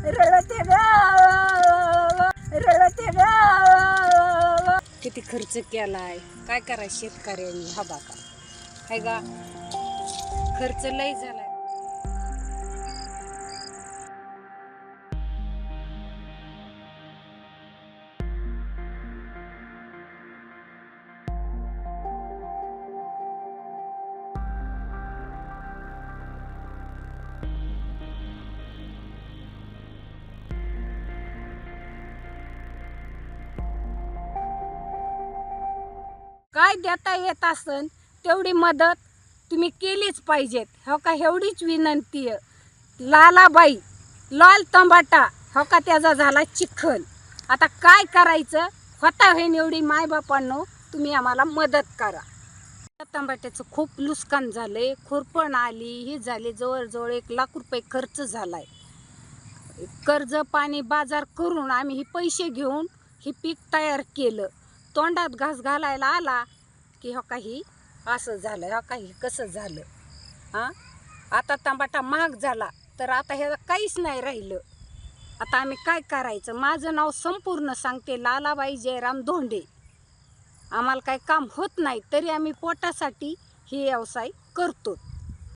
रडते ग, रडते ग. किती खर्च केलाय, काय करायचं शेतकऱ्यांनी? हा बघा, हाय का खर्च लय झालाय. काय देता येत असन तेवढी मदत तुम्ही केलीच पाहिजेत. हो का, एवढीच विनंती आहे. लालाबाई लाल तंबाटा, हो का, त्याचा झाला चिखल. आता काय करायचं? होता होईन एवढी मायबापांनो तुम्ही आम्हाला मदत करा. तंबाट्याचं खूप नुकसान झालंय, खुरपण आली, ही झाली, जवळजवळ 1 लाख रुपये खर्च झालाय. कर्ज पाणी बाजार करून आम्ही ही पैसे घेऊन ही पीक तयार केलं. तोंडात घास घालायला आला की हो काही असं झालं, हो काही कसं झालं. हां, आता टमाटा महाग झाला तर आता हे काहीच नाही राहिलं. आता आम्ही काय करायचं? माझं नाव संपूर्ण सांगते, लालाबाई जयराम धोंडे. आम्हाला काही काम होत नाही तरी आम्ही पोटासाठी हे व्यवसाय करतो.